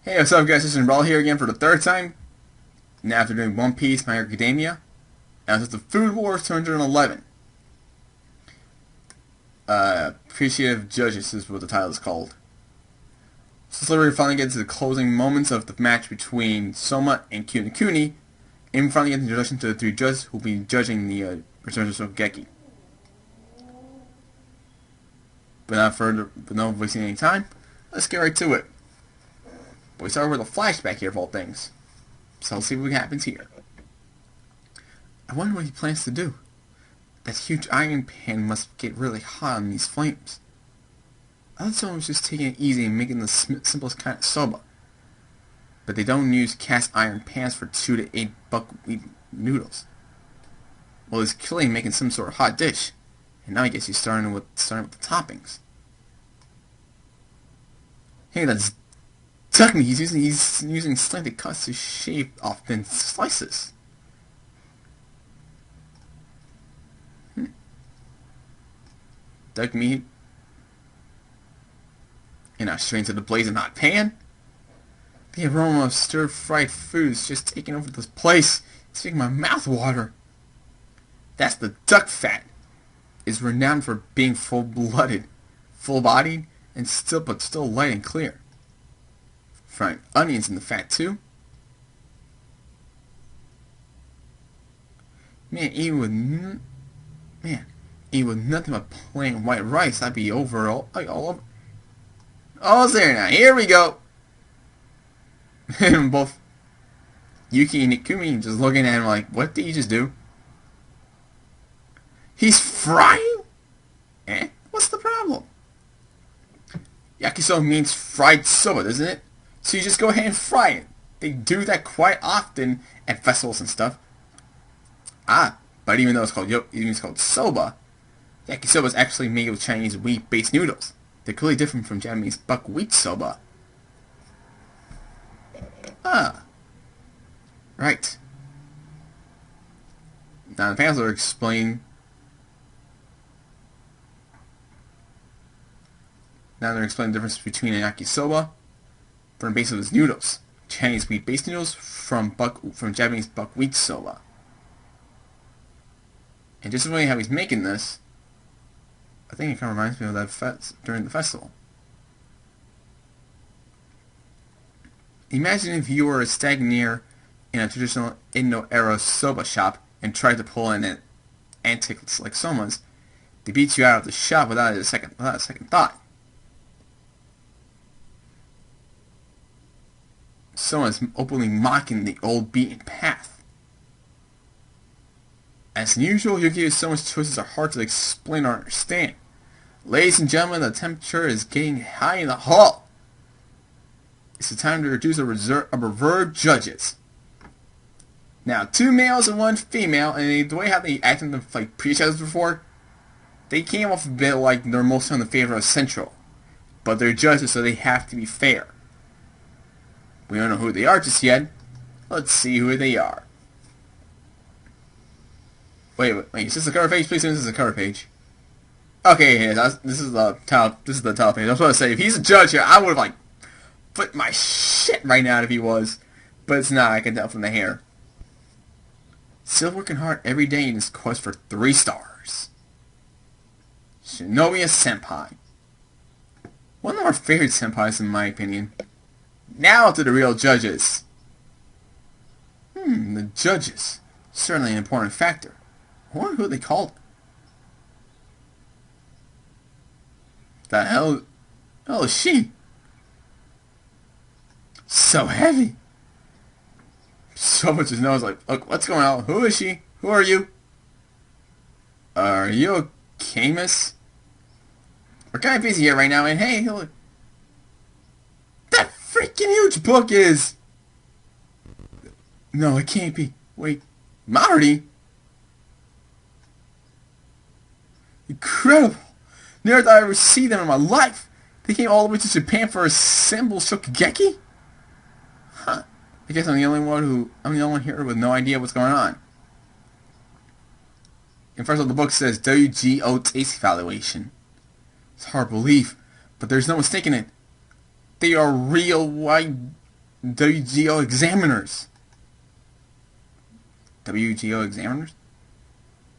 Hey, what's up guys, this is Umbrella here again for the third time. Now after doing One Piece, My Hero Academia, and it's the Food Wars 211. Appreciative Judges is what the title is called. So we finally get to the closing moments of the match between Soma and Kuni, and we finally get the introduction to the three judges who will be judging the Return of Geki. But not wasting any time, let's get right to it. But we start with a flashback here of all things. So let's see what happens here. I wonder what he plans to do. That huge iron pan must get really hot on these flames. I thought someone was just taking it easy and making the simplest kind of soba. But they don't use cast iron pans for 2 to 8 buckwheat noodles. Well, he's clearly making some sort of hot dish. And now I guess he's starting with the toppings. Hey, that's duck meat. He's using slanted cuts to shave off thin slices. Duck meat. And now straight into the blazing hot pan. The aroma of stir-fried food is just taking over this place. It's making my mouth water. That's the duck fat. It's renowned for being full-blooded, full-bodied, and still light and clear. Frying onions in the fat too. Man, eating with nothing but plain white rice, I'd be all over. All's there now. Here we go. And both Yuki and Ikumi just looking at him like, what did you just do? He's frying? Eh? What's the problem? Yakisoba means fried soba, doesn't it? So you just go ahead and fry it. They do that quite often at festivals and stuff. But even though it's called soba, yakisoba is actually made with Chinese wheat-based noodles. They're clearly different from Japanese buckwheat soba. Right. Now the panels are explaining. Now they're explaining the difference between a yakisoba from the base of its noodles. Chinese wheat-based noodles from Japanese buckwheat soba. And just the way how he's making this, I think it kind of reminds me of that during the festival. Imagine if you were a stagneer in a traditional Indo-era soba shop and tried to pull in an antics like Soma's. They beat you out of the shop without a second thought. Someone's openly mocking the old beaten path. As usual, Yuki and Soma's choices are hard to explain or understand. Ladies and gentlemen, the temperature is getting high in the hall. It's the time to introduce a reserve judges. Now, 2 males and 1 female, and the way how they acted in the previous episodes before, they came off a bit like they're mostly in the favor of Central. But they're judges, so they have to be fair. We don't know who they are just yet. Let's see who they are. Wait, is this the cover page? Please say this is the cover page. Okay, yeah, this is the title page. I was about to say, if he's a judge here, I would have put my shit right now if he was. But it's not, I can tell from the hair. Still working hard every day in his quest for 3 stars. Shinobi Senpai. One of our favorite senpais in my opinion. Now to the real judges. The judges. Certainly an important factor. I wonder who they called. The hell is she? So heavy. So much his nose look, what's going on? Who is she? Who are you? Are you okay, miss? We're kind of busy here right now, and hey, look. That freaking huge book is... No, it can't be. Wait, Marty? Incredible. Never thought I'd ever see them in my life. They came all the way to Japan for a simple Shokugeki? Huh. I guess I'm the only one here with no idea what's going on. And first of all, the book says WGO taste evaluation. It's hard to believe, but there's no mistaking it. They are real white WGO examiners. WGO examiners?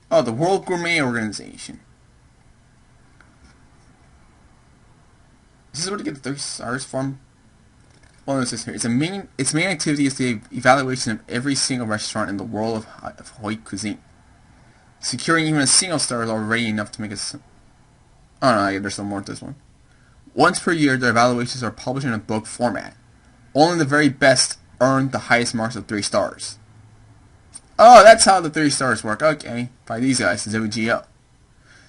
Oh, the World Gourmet Organization. Is this where to get the 3 stars from? Well, it says here, its main activity is the evaluation of every single restaurant in the world of Hawaii cuisine. Securing even a single star is already enough to make us... Oh no, there's some more to this one. Once per year, their evaluations are published in a book format. Only the very best earn the highest marks of 3 stars. Oh, that's how the 3 stars work. Okay, by these guys, the WGO.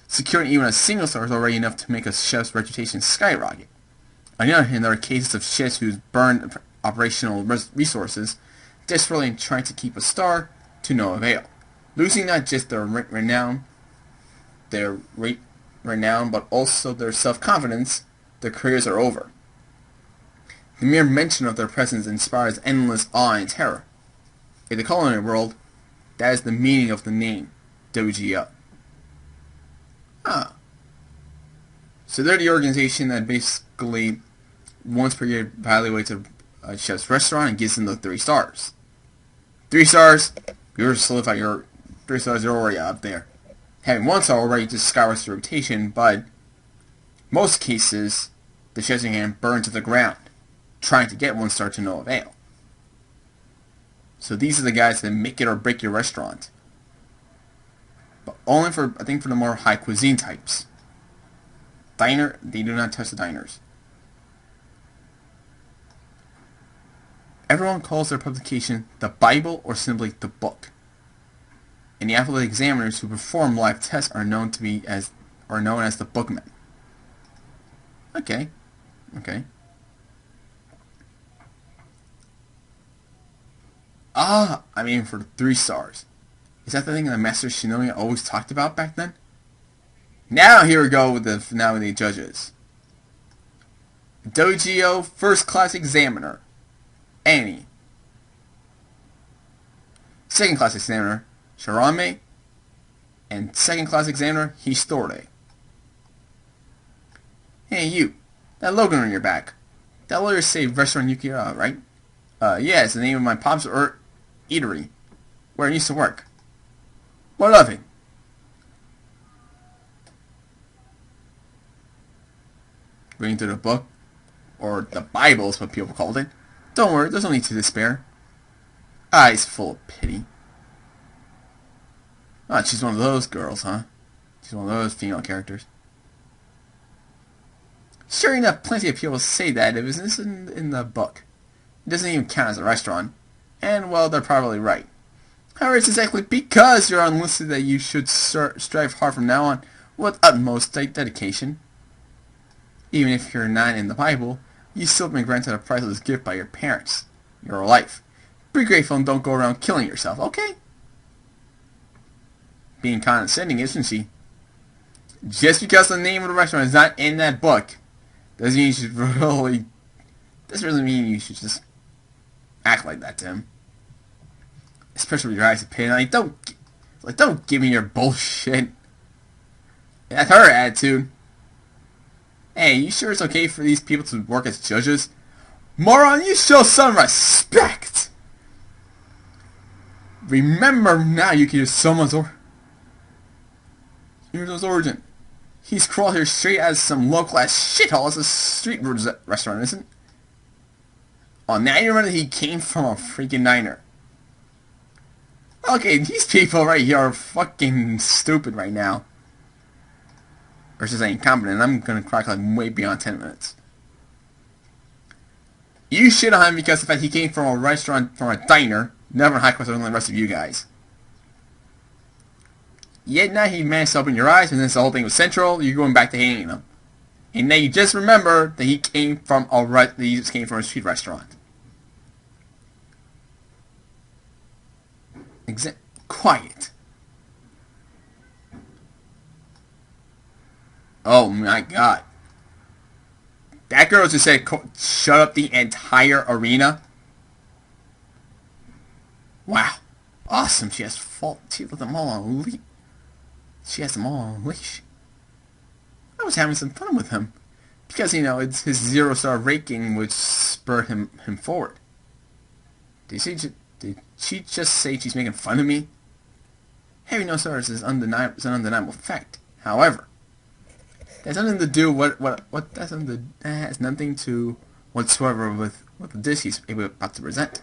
Securing even a single star is already enough to make a chef's reputation skyrocket. On the other hand, there are cases of chefs who burn operational resources, desperately trying to keep a star to no avail, losing not just their renown, but also their self-confidence. Their careers are over. The mere mention of their presence inspires endless awe and terror. In the culinary world, that is the meaning of the name, WGO. Ah. So they're the organization that basically once per year evaluates a chef's restaurant and gives them the 3 stars. 3 stars, you're solidify your 3 stars, you're already up there. Having 1 star already just skyrockets your reputation, but most cases, the chef's hand burn to the ground, trying to get 1 star to no avail. So these are the guys that make it or break your restaurant. But only for, I think, for the more high cuisine types. Diner, they do not touch the diners. Everyone calls their publication the Bible or simply the book. And the athletic examiners who perform live tests are known as the bookmen. Okay. I mean for 3 stars. Is that the thing that Master Shinomi always talked about back then? Now here we go with the finale judges. WGO First Class Examiner, Annie. Second Class Examiner, Sharame. And Second Class Examiner, Histore. Hey you, that logo on your back. That lawyer say Restaurant Yukira, right? Yeah, it's the name of my pop's eatery, where I used to work. What of it? Reading through the book, or the Bible is what people called it. Don't worry, there's no need to despair. Eyes full of pity. Ah, she's one of those girls, huh? She's one of those female characters. Sure enough, plenty of people say that if it's in the book. It doesn't even count as a restaurant. And, well, they're probably right. However, it's exactly because you're unlisted that you should strive hard from now on with utmost dedication. Even if you're not in the Bible, you still been granted a priceless gift by your parents. Your life. Be grateful and don't go around killing yourself, okay? Being condescending, isn't she? Just because the name of the restaurant is not in that book doesn't mean you should just act like that to him. Especially with your eyes pin. Don't give me your bullshit. That's her attitude. Hey, you sure it's okay for these people to work as judges? Moron, you show some respect! Remember now you can use someone's origin. He's crawled here straight as some low-class shithole as a street restaurant, isn't? Oh, now you remember that he came from a freaking diner. Okay, these people right here are fucking stupid right now. Or just incompetent. I'm gonna crack like way beyond 10 minutes. You shit on him because of the fact he came from a restaurant, from a diner, never high class than the rest of you guys. Yet now he managed to open your eyes, and since the whole thing was central, you're going back to hating him. And now you just remember that he came from a street restaurant. Quiet. Oh my god. That girl just said shut up the entire arena. Wow. Awesome. She let them all on leash. She has them all on leash. I was having some fun with him. Because, it's his 0-star ranking which spurred him forward. Did she just say she's making fun of me? Having no source is an undeniable fact. However, that has nothing to whatsoever with what the dish he's about to present.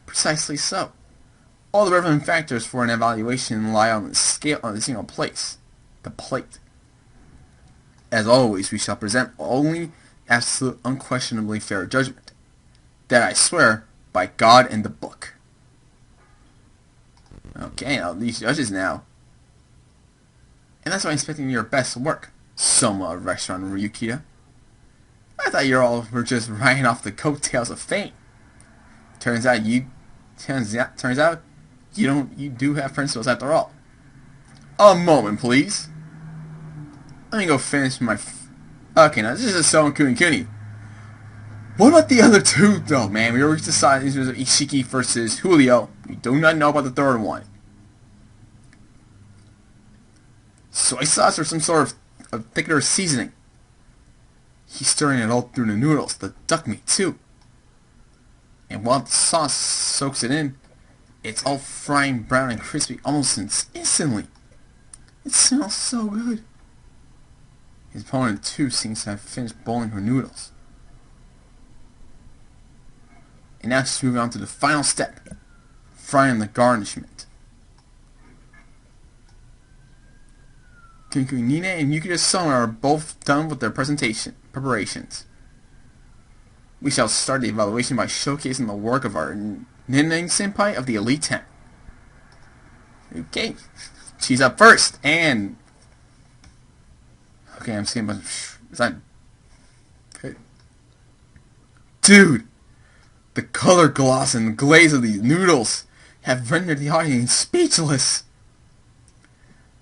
Precisely so. All the relevant factors for an evaluation lie on the scale on the single place, the plate. As always, we shall present only absolute, unquestionably fair judgment. That I swear by God and the book. Okay, now these judges now. And that's why I'm expecting your best work, Soma Restaurant Ryukiya. I thought you all were just riding off the coattails of fame. Turns out you do have principles after all. A moment, please. Let me go finish my. Okay, now this is Soma Kuni. What about the other two, though, man? We already decided this was Ishiki versus Julio. We do not know about the third one. Soy sauce or some sort of thickener seasoning. He's stirring it all through the noodles, the duck meat, too. And while the sauce soaks it in, it's all frying brown and crispy almost instantly. It smells so good. His opponent, too, seems to have finished boiling her noodles. And now she's moving on to the final step, frying the garnishment. Nina and Yukita Soma are both done with their preparations. We shall start the evaluation by showcasing the work of our Ninnen Senpai of the Elite 10. Okay, she's up first, and... Okay, I'm skipping a bunch of... Is that... Okay. Dude! The color gloss and glaze of these noodles have rendered the audience speechless.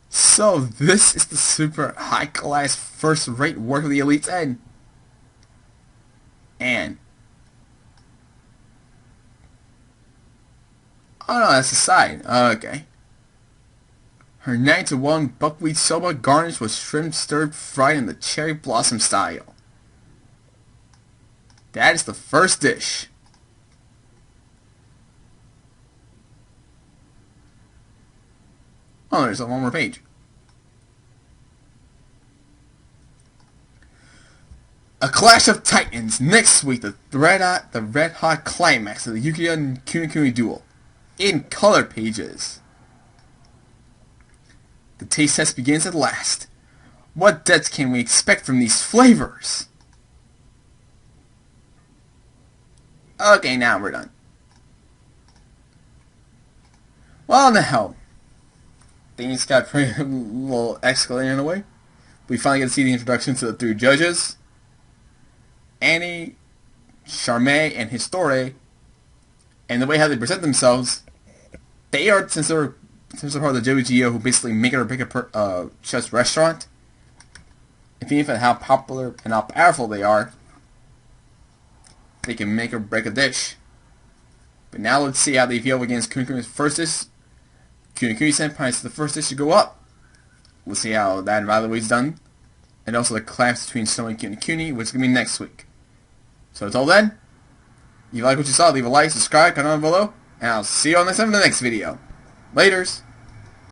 So this is the super high-class, first-rate work of the Elite 10. And... Oh no, that's the side. Okay. Her 9-to-1 buckwheat soba garnished with shrimp stir-fried in the cherry blossom style. That is the first dish. Oh, there's one more page. A Clash of Titans. Next week, the red hot climax of the Yukita and Kunekuni duel. In color pages. The taste test begins at last. What depths can we expect from these flavors? Okay, now we're done. Well, now. Things got pretty a little escalating in a way. We finally get to see the introduction to the three judges. Annie, Charmé, and Histore. And the way how they present themselves, they are, since they're part of the JBGO, who basically make it or break a chef's restaurant. If even for how popular and how powerful they are, they can make or break a dish. But now let's see how they feel against Kunekuni's first dish. Kunekuni Senpai is the first dish to go up. We'll see how that evaluation is done. And also the clash between Soma and Kunekuni, which is going to be next week. So until then, if you like what you saw, leave a like, subscribe, comment down below, and I'll see you all next time in the next video. Laters!